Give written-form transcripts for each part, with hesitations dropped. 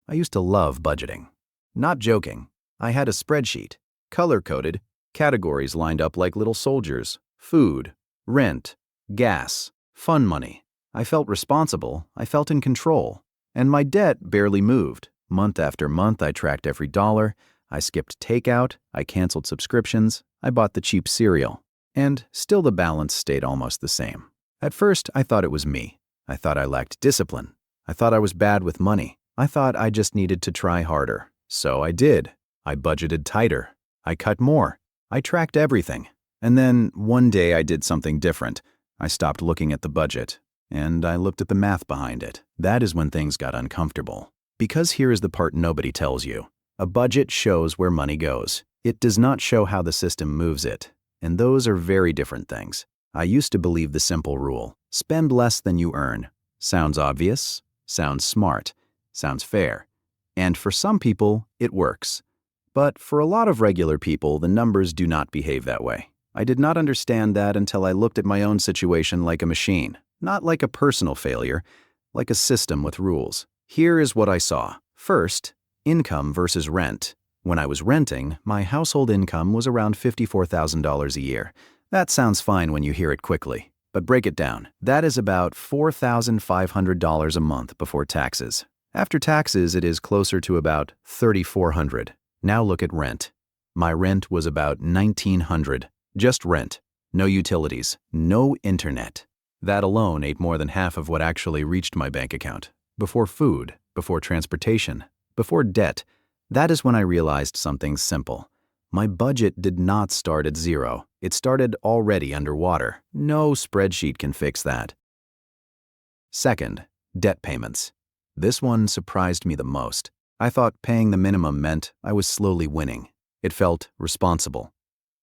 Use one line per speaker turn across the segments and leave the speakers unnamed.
I used to love budgeting. Not joking. I had a spreadsheet, color-coded, categories lined up like little soldiers: food, rent, gas, fun money. I felt responsible, I felt in control, and my debt barely moved. Month after month, I tracked every dollar. I skipped takeout, I canceled subscriptions, I bought the cheap cereal. And still the balance stayed almost the same. At first, I thought it was me. I thought I lacked discipline. I thought I was bad with money. I thought I just needed to try harder. So I did. I budgeted tighter. I cut more. I tracked everything. And then one day I did something different. I stopped looking at the budget, and I looked at the math behind it. That is when things got uncomfortable. Because here is the part nobody tells you. A budget shows where money goes. It does not show how the system moves it. And those are very different things. I used to believe the simple rule: spend less than you earn. Sounds obvious, sounds smart, sounds fair. And for some people, it works. But for a lot of regular people, the numbers do not behave that way. I did not understand that until I looked at my own situation like a machine, not like a personal failure, like a system with rules. Here is what I saw. First, income versus rent. When I was renting, my household income was around $54,000 a year. That sounds fine when you hear it quickly, but break it down. That is about $4,500 a month before taxes. After taxes, it is closer to about $3,400. Now look at rent. My rent was about $1,900. Just rent. No utilities. No internet. That alone ate more than half of what actually reached my bank account. Before food, before transportation, before debt. That is when I realized something simple. My budget did not start at zero. It started already underwater. No spreadsheet can fix that. Second, debt payments. This one surprised me the most. I thought paying the minimum meant I was slowly winning. It felt responsible.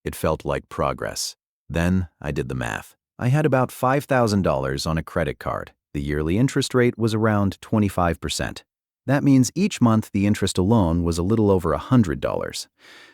It felt like progress. Then I did the math. I had about $5,000 on a credit card. The yearly interest rate was around 25%. That means each month the interest alone was a little over $100.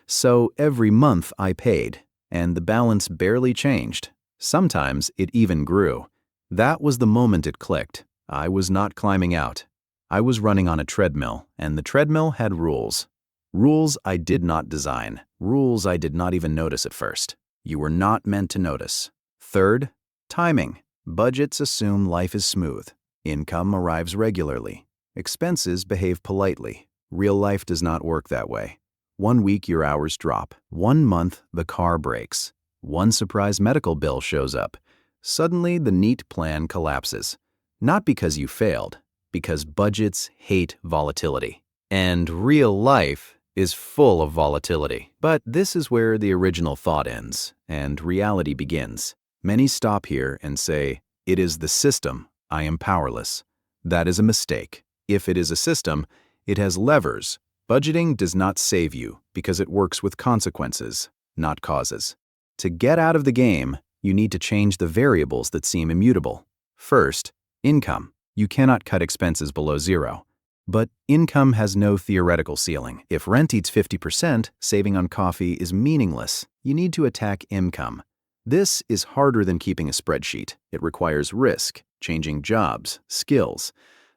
So every month I paid, and the balance barely changed. Sometimes it even grew. That was the moment it clicked. I was not climbing out. I was running on a treadmill, and the treadmill had rules. Rules I did not design. Rules I did not even notice at first. You were not meant to notice. Third, timing. Budgets assume life is smooth. Income arrives regularly. Expenses behave politely. Real life does not work that way. 1 week your hours drop. 1 month the car breaks. 1 surprise medical bill shows up. Suddenly the neat plan collapses. Not because you failed, because budgets hate volatility. And real life is full of volatility. But this is where the original thought ends and reality begins. Many stop here and say, "It is the system, I am powerless." That is a mistake. If it is a system, it has levers. Budgeting does not save you because it works with consequences, not causes. To get out of the game, you need to change the variables that seem immutable. First, income. You cannot cut expenses below zero. But income has no theoretical ceiling. If rent eats 50%, saving on coffee is meaningless. You need to attack income. This is harder than keeping a spreadsheet. It requires risk, changing jobs, skills.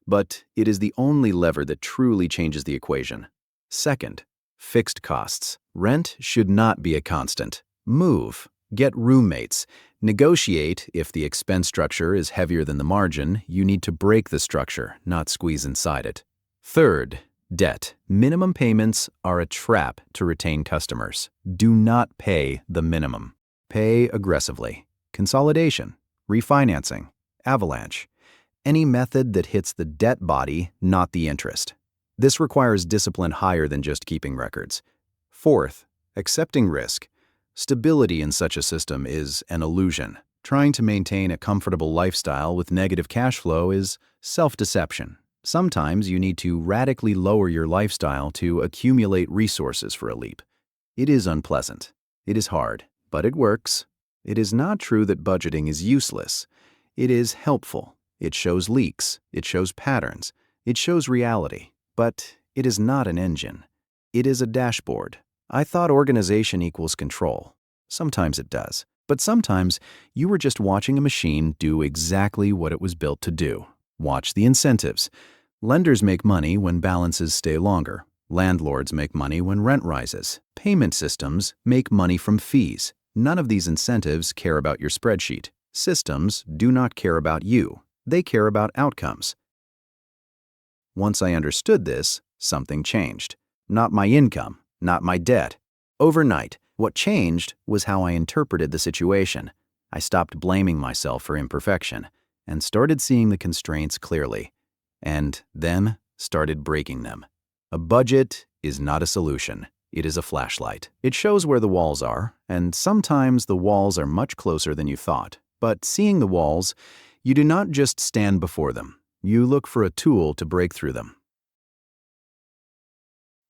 But it is the only lever that truly changes the equation. Second, fixed costs. Rent should not be a constant. Move, get roommates, negotiate. If the expense structure is heavier than the margin, you need to break the structure, not squeeze inside it. Third, debt. Minimum payments are a trap to retain customers. Do not pay the minimum. Pay aggressively. Consolidation, refinancing, avalanche. Any method that hits the debt body, not the interest. This requires discipline higher than just keeping records. Fourth, accepting risk. Stability in such a system is an illusion. Trying to maintain a comfortable lifestyle with negative cash flow is self-deception. Sometimes you need to radically lower your lifestyle to accumulate resources for a leap. It is unpleasant. It is hard, but it works. It is not true that budgeting is useless. It is helpful. It shows leaks. It shows patterns. It shows reality. But it is not an engine. It is a dashboard. I thought organization equals control. Sometimes it does. But sometimes you were just watching a machine do exactly what it was built to do. Watch the incentives. Lenders make money when balances stay longer. Landlords make money when rent rises. Payment systems make money from fees. None of these incentives care about your spreadsheet. Systems do not care about you. They care about outcomes. Once I understood this, something changed. Not my income, not my debt. Overnight, what changed was how I interpreted the situation. I stopped blaming myself for imperfection and started seeing the constraints clearly, and then started breaking them. A budget is not a solution. It is a flashlight. It shows where the walls are, and sometimes the walls are much closer than you thought. But seeing the walls, you do not just stand before them. You look for a tool to break through them.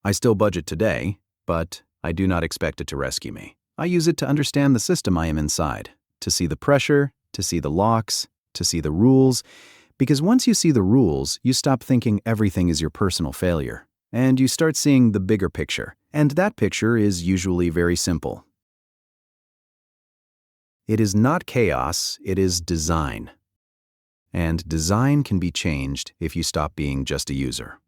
I still budget today, but I do not expect it to rescue me. I use it to understand the system I am inside, to see the pressure, to see the locks, to see the rules, because once you see the rules, you stop thinking everything is your personal failure, and you start seeing the bigger picture, and that picture is usually very simple. It is not chaos, it is design. And design can be changed if you stop being just a user.